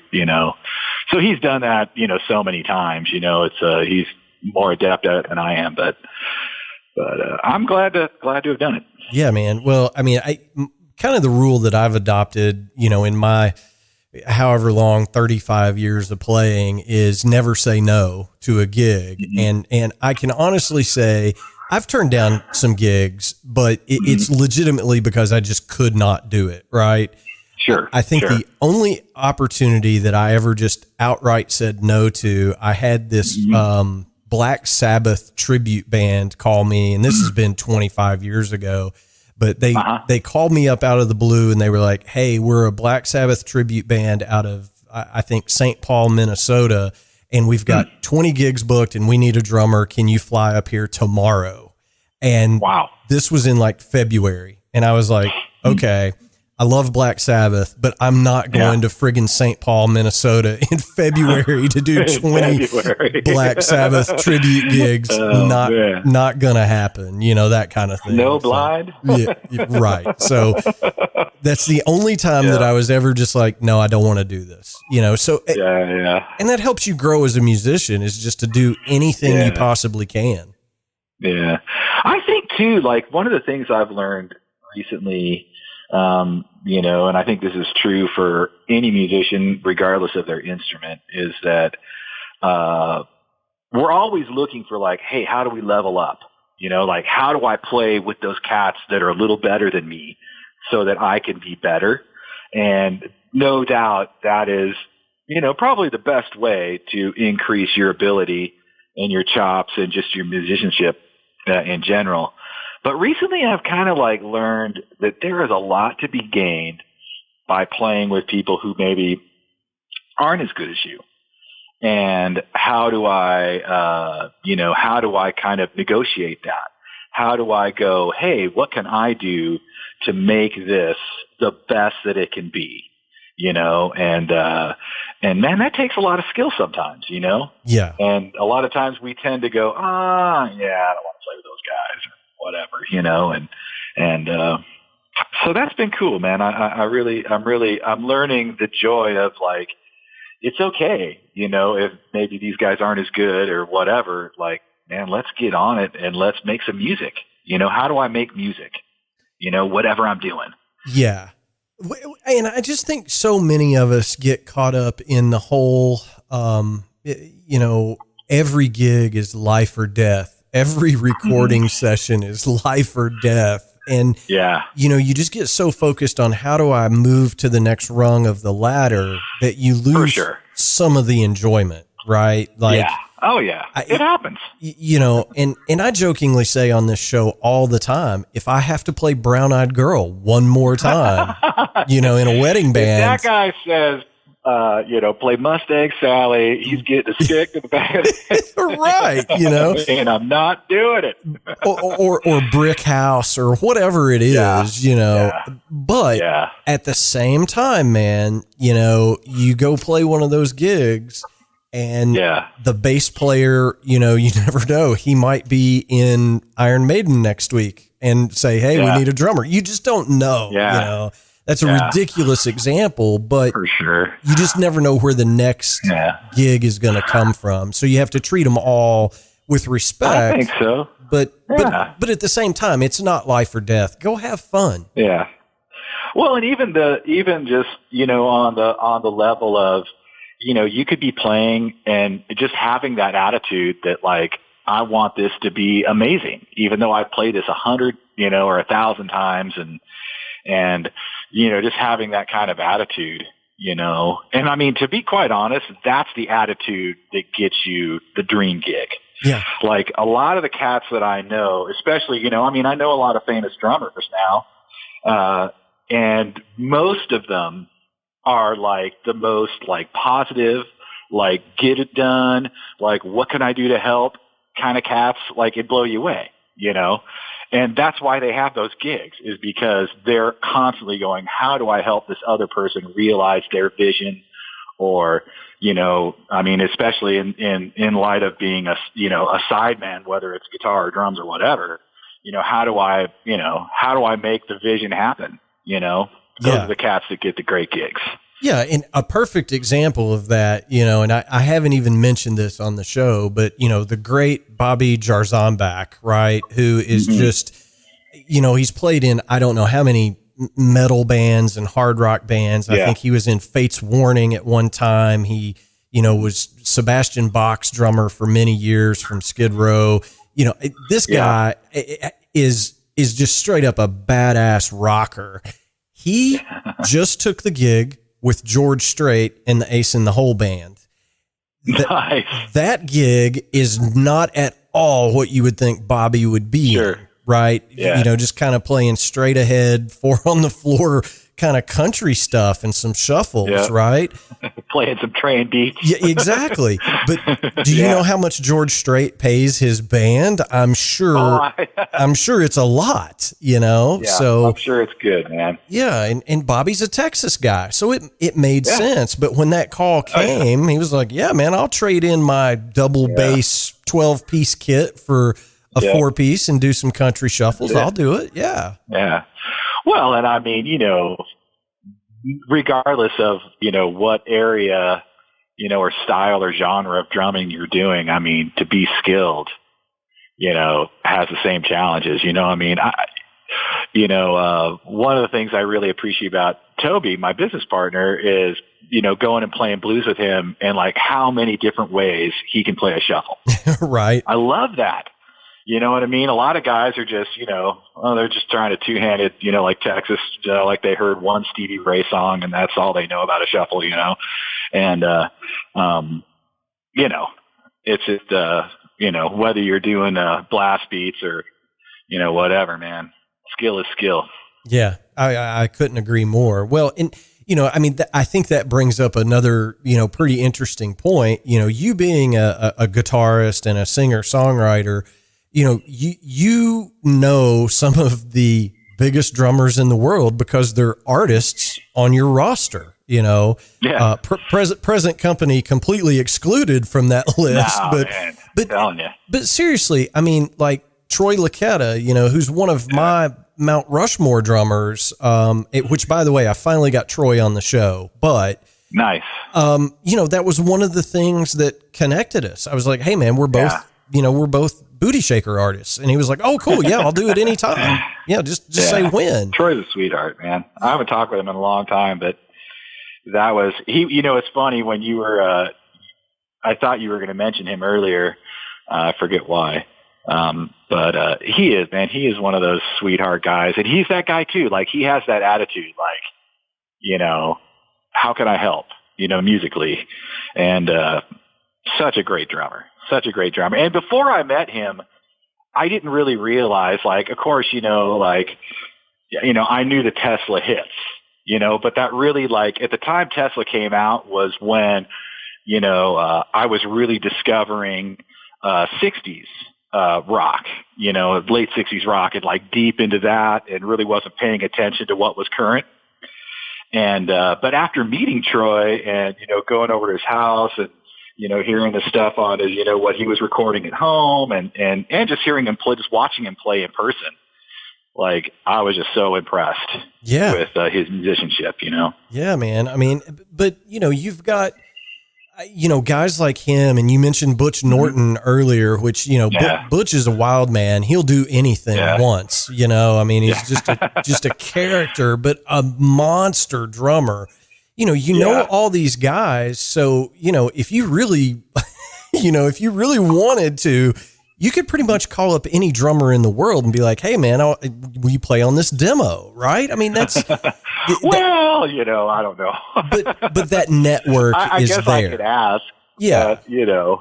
so he's done that, so many times, he's more adept at it than I am, but I'm glad to have done it. Yeah, man. Well, I mean, kind of the rule that I've adopted, in my however long 35 years of playing is never say no to a gig. Mm-hmm. And I can honestly say I've turned down some gigs, but it's legitimately because I just could not do it. Right. Sure. I think the only opportunity that I ever just outright said no to, I had this, Black Sabbath tribute band call me, and this has been 25 years ago, but they called me up out of the blue and they were like, hey, we're a Black Sabbath tribute band out of, I think, St. Paul, Minnesota, and we've got 20 gigs booked and we need a drummer. Can you fly up here tomorrow? And this was in February. And I was like, okay, I love Black Sabbath, but I'm not going to friggin' St. Paul, Minnesota in February to do 20 Black Sabbath tribute gigs. Not gonna happen, that kind of thing. No blind? Yeah, right. So that's the only time that I was ever just like, no, I don't want to do this, so and that helps you grow as a musician, is just to do anything you possibly can. Yeah. I think too, like one of the things I've learned recently, and I think this is true for any musician, regardless of their instrument, is that we're always looking for like, hey, how do we level up? Like how do I play with those cats that are a little better than me so that I can be better? And no doubt that is, probably the best way to increase your ability and your chops and just your musicianship in general. But recently I've kind of like learned that there is a lot to be gained by playing with people who maybe aren't as good as you. And how do I kind of negotiate that? How do I go, hey, what can I do to make this the best that it can be? And man, that takes a lot of skill sometimes, Yeah. And a lot of times we tend to go, I don't want to play with those guys or whatever, and so that's been cool, man. I'm learning the joy of like, it's okay, if maybe these guys aren't as good or whatever, like, man, let's get on it and let's make some music. How do I make music? Whatever I'm doing. Yeah. And I just think so many of us get caught up in the whole, every gig is life or death. Every recording session is life or death. And, you just get so focused on how do I move to the next rung of the ladder that you lose some of the enjoyment, right? Like, it happens. And I jokingly say on this show all the time, if I have to play Brown Eyed Girl one more time, in a wedding band. If that guy says, play Mustang Sally, he's getting a stick to the back of the head. Right, and I'm not doing it. or Brick House or whatever it is, But at the same time, man, you go play one of those gigs and the bass player, you never know. He might be in Iron Maiden next week and say, hey, we need a drummer. You just don't know, That's a ridiculous example, but for sure, you just never know where the next gig is going to come from. So you have to treat them all with respect. I think so. But at the same time, it's not life or death. Go have fun. Yeah. Well, and even just, on the level of, you could be playing and just having that attitude that like, I want this to be amazing, even though I've played this 100, or 1,000 times and, just having that kind of attitude, and I mean, to be quite honest, that's the attitude that gets you the dream gig. Yeah. Like a lot of the cats that I know, especially, I know a lot of famous drummers now, and most of them are like the most like positive, like get it done, like what can I do to help kind of cats, like it blow you away, And that's why they have those gigs, is because they're constantly going, how do I help this other person realize their vision? Or, especially in light of being a sideman, whether it's guitar or drums or whatever, how do I make the vision happen? Those are the cats that get the great gigs. Yeah, and a perfect example of that, and I haven't even mentioned this on the show, but, the great Bobby Jarzambek, right, who is just, he's played in I don't know how many metal bands and hard rock bands. I think he was in Fate's Warning at one time. He, was Sebastian Bach's drummer for many years from Skid Row. This guy is just straight up a badass rocker. He just took the gig with George Strait and the Ace in the Hole band. Nice. That gig is not at all what you would think Bobby would be in, right? Yeah. Just kind of playing straight ahead, 4 on the floor kind of country stuff and some shuffles, right? Playing some train beats. Yeah, exactly. But do you know how much George Strait pays his band? I'm sure it's a lot, Yeah, so I'm sure it's good, man. Yeah. And Bobby's a Texas guy, so it made sense. But when that call came, he was like, yeah, man, I'll trade in my double bass 12-piece kit for a 4-piece and do some country shuffles. I'll do it. Yeah. Yeah. Well, and I mean, regardless of, what area, or style or genre of drumming you're doing, I mean, to be skilled, has the same challenges, I mean, one of the things I really appreciate about Toby, my business partner, is, going and playing blues with him and like how many different ways he can play a shuffle. Right. I love that. You know what I mean? A lot of guys are just, they're just trying to two-handed, like Texas, like they heard one Stevie Ray song and that's all they know about a shuffle, and, it's just, whether you're doing blast beats or, whatever, man, skill is skill. Yeah, I couldn't agree more. Well, and, I mean, I think that brings up another, pretty interesting point. You being a guitarist and a singer-songwriter, you know some of the biggest drummers in the world because they're artists on your roster, present company completely excluded from that list. But seriously, I mean, like Troy Luccketta, who's one of my Mount Rushmore drummers, which by the way, I finally got Troy on the show, but nice. That was one of the things that connected us. I was like, hey man, we're both booty shaker artists. And he was like, oh, cool. Yeah, I'll do it anytime. Yeah, just say when. Troy's a sweetheart, man. I haven't talked with him in a long time, but that was, it's funny when you were, I thought you were going to mention him earlier. I forget why. But he is one of those sweetheart guys. And he's that guy too. Like he has that attitude, like, how can I help, musically? And, such a great drummer. And before I met him, I didn't really realize, like, of course, I knew the Tesla hits, but that really, like, at the time Tesla came out was when, I was really discovering 60s rock, late 60s rock, and like deep into that and really wasn't paying attention to what was current. And but after meeting Troy and, going over to his house and, hearing the stuff on his, what he was recording at home and just hearing him play, just watching him play in person. Like, I was just so impressed with his musicianship, Yeah, man. I mean, but, you've got, guys like him, and you mentioned Butch Norton earlier, which, Butch is a wild man. He'll do anything once, I mean, he's just a character, but a monster drummer. Know all these guys. So, if you really, wanted to, you could pretty much call up any drummer in the world and be like, hey man, will you play on this demo? Right. I mean, that's, well, I don't know, but that network I is guess there. I could ask, yeah. Yeah.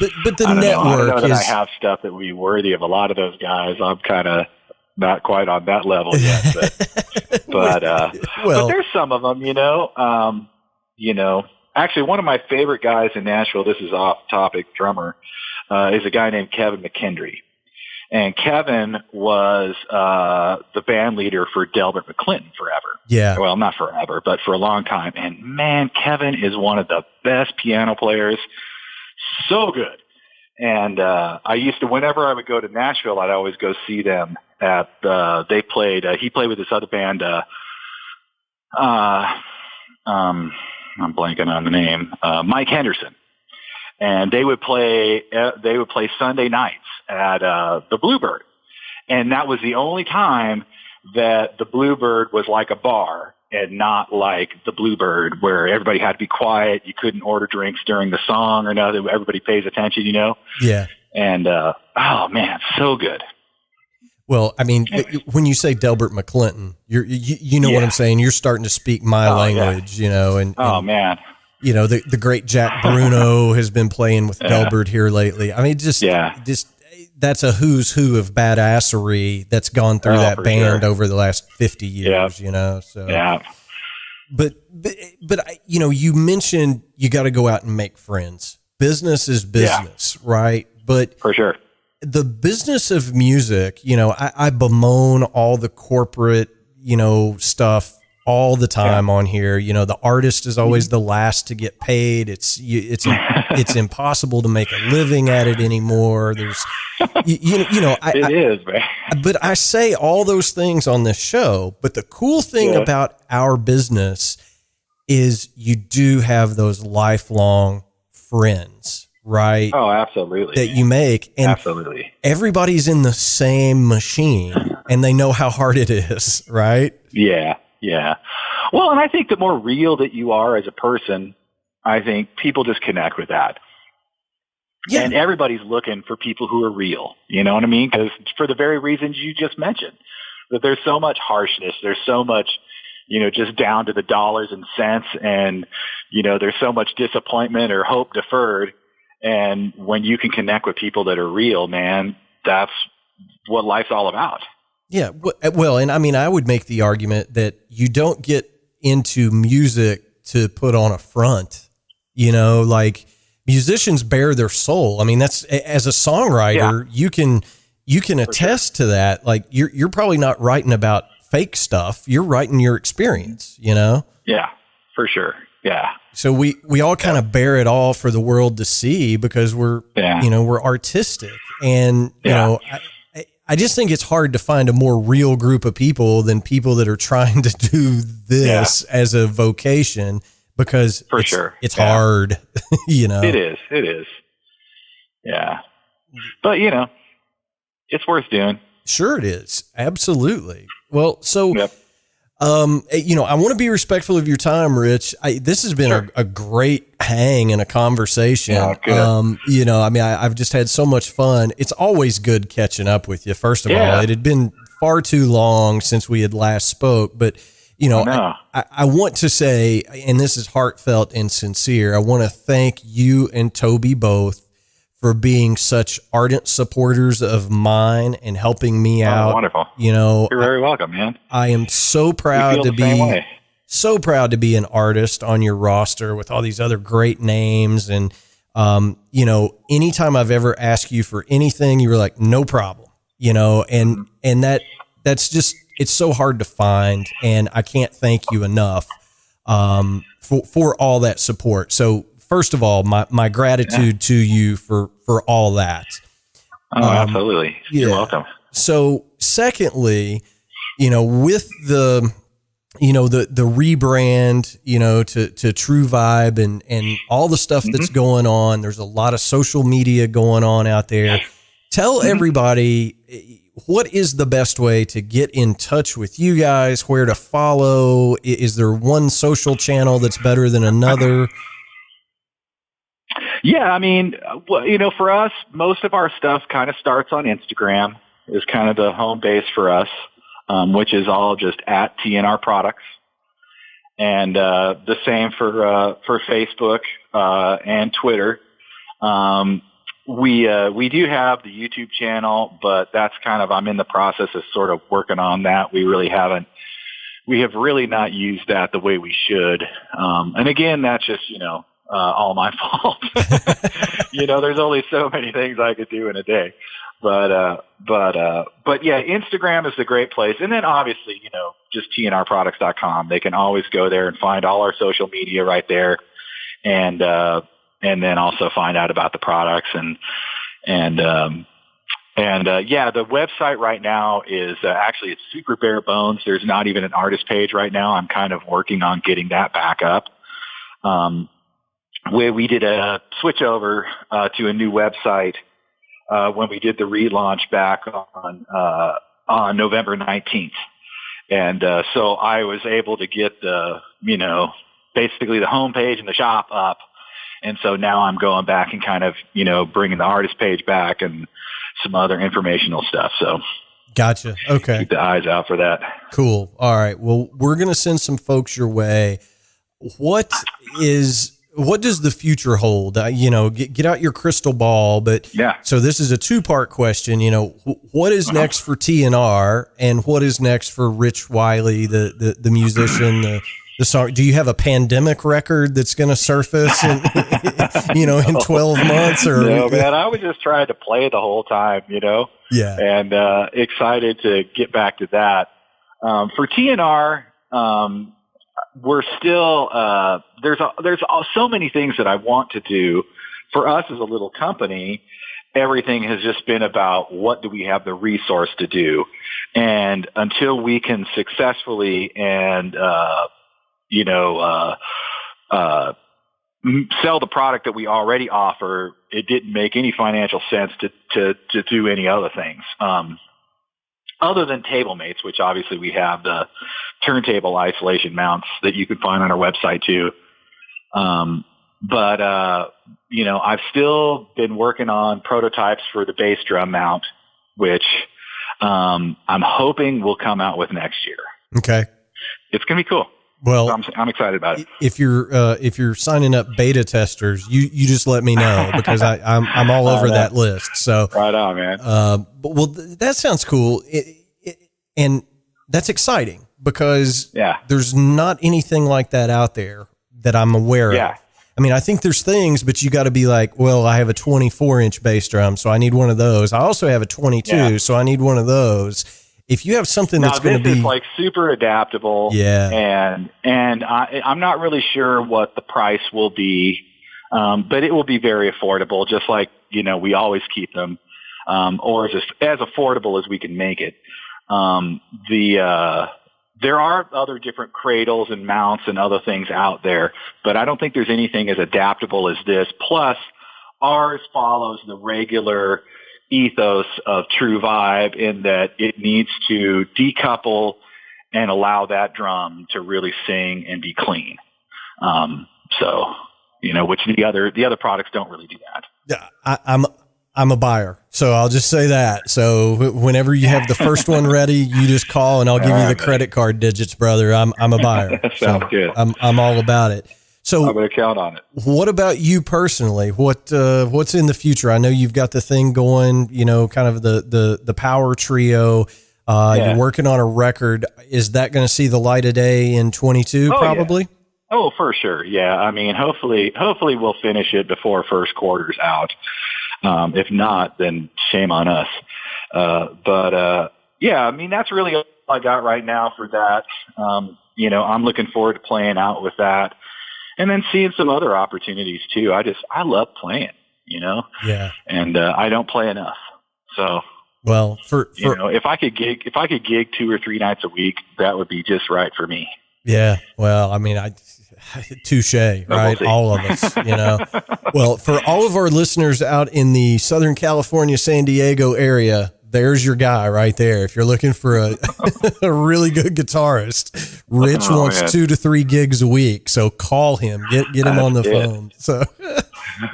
But the I network know that is, I have stuff that would be worthy of a lot of those guys. I'm kind of not quite on that level yet, but there's some of them, actually one of my favorite guys in Nashville, this is off topic, drummer, is a guy named Kevin McKendry. And Kevin was the band leader for Delbert McClinton forever. Yeah. Well, not forever, but for a long time. And man, Kevin is one of the best piano players. So good. And I used to, whenever I would go to Nashville, I'd always go see them at, he played with this other band, I'm blanking on the name, Mike Henderson. And they would play Sunday nights at the Bluebird. And that was the only time that the Bluebird was like a bar and not like the Bluebird where everybody had to be quiet. You couldn't order drinks during the song or nothing. Everybody pays attention, Yeah. And, oh man, so good. Well, I mean, when you say Delbert McClinton, you know what I'm saying? You're starting to speak my language, and oh man. the great Jack Bruno has been playing with Delbert here lately. I mean, just that's a who's who of badassery that's gone through that band over the last 50 years, so. Yeah. But you mentioned you got to go out and make friends. Business is business, right? But for sure, the business of music, I bemoan all the corporate, stuff all the time on here. The artist is always the last to get paid. It's impossible to make a living at it anymore. There's, it is, man. But I say all those things on this show. But the cool thing about our business is you do have those lifelong friends, right? Oh, absolutely. That you make. And absolutely. Everybody's in the same machine and they know how hard it is, right? Yeah. Yeah. Well, and I think the more real that you are as a person, I think people just connect with that. Yeah. And everybody's looking for people who are real. You know what I mean? Because for the very reasons you just mentioned, that there's so much harshness. There's so much, just down to the dollars and cents. And, there's so much disappointment or hope deferred. And when you can connect with people that are real, man, that's what life's all about. Yeah. Well, and I mean, I would make the argument that you don't get into music to put on a front, like musicians bare their soul. I mean, that's, as a songwriter, you can attest to that. Like you're probably not writing about fake stuff. You're writing your experience, Yeah, for sure. Yeah. So we all kind of bear it all for the world to see because we're, we're artistic and, I just think it's hard to find a more real group of people than people that are trying to do this as a vocation because it's hard, It is. Yeah. But, it's worth doing. Sure it is. Absolutely. Well, so, I want to be respectful of your time, Rich. This has been a great hang and a conversation. Yeah, good. I've just had so much fun. It's always good catching up with you. First of all, it had been far too long since we had last spoke, but I want to say, and this is heartfelt and sincere, I want to thank you and Toby both for being such ardent supporters of mine and helping me out. Wonderful. You're very welcome, man. I am so proud to be an artist on your roster with all these other great names. And, anytime I've ever asked you for anything, you were like, no problem, and that's just, it's so hard to find. And I can't thank you enough, for all that support. So, first of all, my gratitude to you for all that. Oh, absolutely. You're welcome. So secondly, with the rebrand, to True Vibe and all the stuff that's going on, there's a lot of social media going on out there. Tell everybody, what is the best way to get in touch with you guys, where to follow? Is there one social channel that's better than another? Yeah, I mean, for us, most of our stuff kind of starts on Instagram is kind of the home base for us, which is all just at TnR Products. And the same for Facebook and Twitter. We do have the YouTube channel, but that's kind of, I'm in the process of sort of working on that. We have really not used that the way we should. And again, that's just, all my fault. There's only so many things I could do in a day, but yeah, Instagram is the great place. And then obviously, just TnRProducts.com. They can always go there and find all our social media right there. And then also find out about the products and the website right now is actually, it's super bare bones. There's not even an artist page right now. I'm kind of working on getting that back up. Where we did a switch over to a new website when we did the relaunch back on November 19th. And so I was able to get basically the homepage and the shop up. And so now I'm going back and kind of, bringing the artist page back and some other informational stuff. So gotcha. Okay. Keep the eyes out for that. Cool. All right. Well, we're going to send some folks your way. What is what does the future hold? Get out your crystal ball, but yeah. So this is a 2-part question. What is next for TnR, and what is next for Rich Wiley, the musician, the song? Do you have a pandemic record that's going to surface in, in 12 months? Or no, man, I was just trying to play the whole time, Yeah. And excited to get back to that. For TnR, we're still there's so many things that I want to do. For us as a little company, everything has just been about what do we have the resource to do, and until we can successfully and sell the product that we already offer, it didn't make any financial sense to do any other things. Other than table mates, which obviously we have the turntable isolation mounts that you can find on our website too. But I've still been working on prototypes for the bass drum mount, which I'm hoping will come out with next year. Okay. It's going to be cool. Well, so I'm excited about it. If you're signing up beta testers, you just let me know, because I'm all over that list. So right on, man. That sounds cool, and that's exciting, because there's not anything like that out there that I'm aware of. I mean, I think there's things, but you got to be like, well, I have a 24-inch bass drum, so I need one of those. I also have a 22, so I need one of those. If you have something that's going to be, this is like super adaptable, and I'm not really sure what the price will be, but it will be very affordable, just like we always keep them, or just as affordable as we can make it. There are other different cradles and mounts and other things out there, but I don't think there's anything as adaptable as this. Plus, ours follows the regular ethos of True Vibe, in that it needs to decouple and allow that drum to really sing and be clean. Which the other products don't really do that. Yeah, I'm a buyer, so I'll just say that. So whenever you have the first one ready, you just call and I'll give you the credit card digits, brother. I'm a buyer. Sounds good. I'm all about it. So I'm going to count on it. What about you personally? What's in the future? I know you've got the thing going, kind of the power trio. You're working on a record. Is that going to see the light of day in 22? Probably. Yeah. Oh, for sure. Yeah. I mean, hopefully we'll finish it before first quarter's out. If not, then shame on us. I mean, that's really all I got right now for that. I'm looking forward to playing out with that, and then seeing some other opportunities too. I love playing, Yeah. And I don't play enough. So, well, if I could gig 2 or 3 nights a week, that would be just right for me. Yeah. Well, I mean, touche, right? We'll see. All of us, Well, for all of our listeners out in the Southern California, San Diego area, there's your guy right there. If you're looking for a really good guitarist, Rich wants 2 to 3 gigs a week. So call him, get him on the phone. So,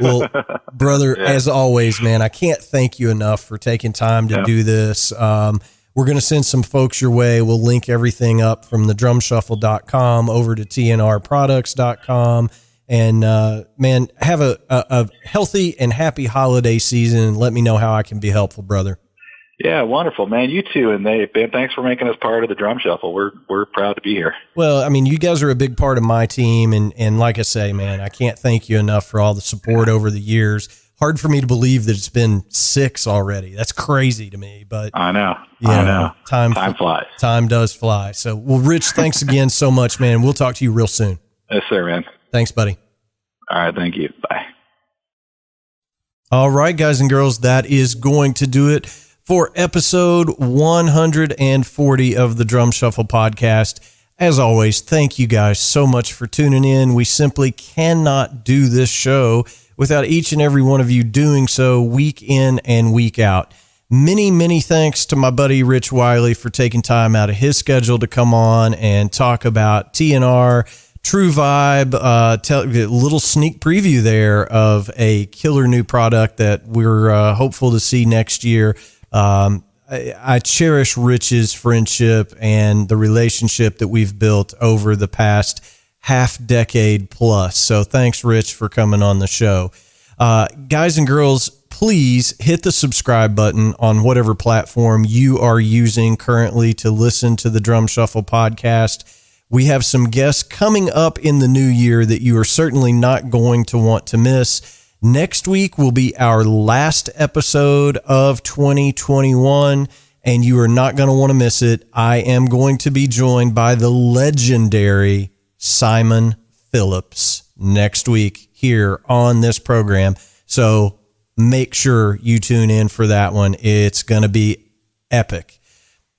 well, brother, as always, man, I can't thank you enough for taking time to do this. We're going to send some folks your way. We'll link everything up from the drumshuffle.com over to TnRProducts.com. And, man, have a healthy and happy holiday season, and let me know how I can be helpful, brother. Yeah, wonderful, man. You too. And Ben, thanks for making us part of the Drum Shuffle. We're proud to be here. Well, I mean, you guys are a big part of my team. And like I say, man, I can't thank you enough for all the support over the years. Hard for me to believe that it's been 6 already. That's crazy to me, but I know. Time flies. Time does fly. So, well, Rich, thanks again so much, man. We'll talk to you real soon. Yes, sir, man. Thanks, buddy. All right. Thank you. Bye. All right, guys and girls, that is going to do it for episode 140 of the Drum Shuffle podcast. As always, thank you guys so much for tuning in. We simply cannot do this show without each and every one of you doing so week in and week out. Many, many thanks to my buddy Rich Wiley for taking time out of his schedule to come on and talk about TnR, True Vibe, a little sneak preview there of a killer new product that we're hopeful to see next year. I cherish Rich's friendship and the relationship that we've built over the past half decade plus. So thanks, Rich, for coming on the show. Guys and girls, please hit the subscribe button on whatever platform you are using currently to listen to the Drum Shuffle podcast. We have some guests coming up in the new year that you are certainly not going to want to miss. Next week will be our last episode of 2021, and you are not going to want to miss it. I am going to be joined by the legendary Simon Phillips next week here on this program. So make sure you tune in for that one. It's going to be epic.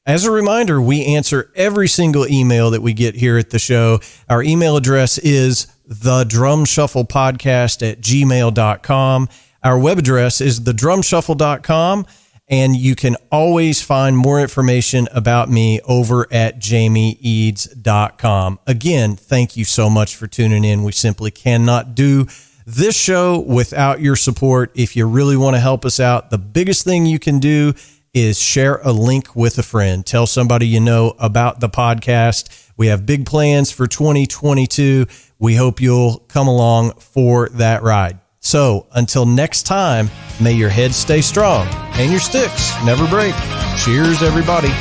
As a reminder, we answer every single email that we get here at the show. Our email address is thedrumshufflepodcast@gmail.com. Our web address is thedrumshuffle.com, and you can always find more information about me over at jamieeads.com. Again, thank you so much for tuning in. We simply cannot do this show without your support. If you really want to help us out, the biggest thing you can do is share a link with a friend. Tell somebody you know about the podcast. We have big plans for 2022. We hope you'll come along for that ride. So until next time, may your head stay strong and your sticks never break. Cheers, everybody.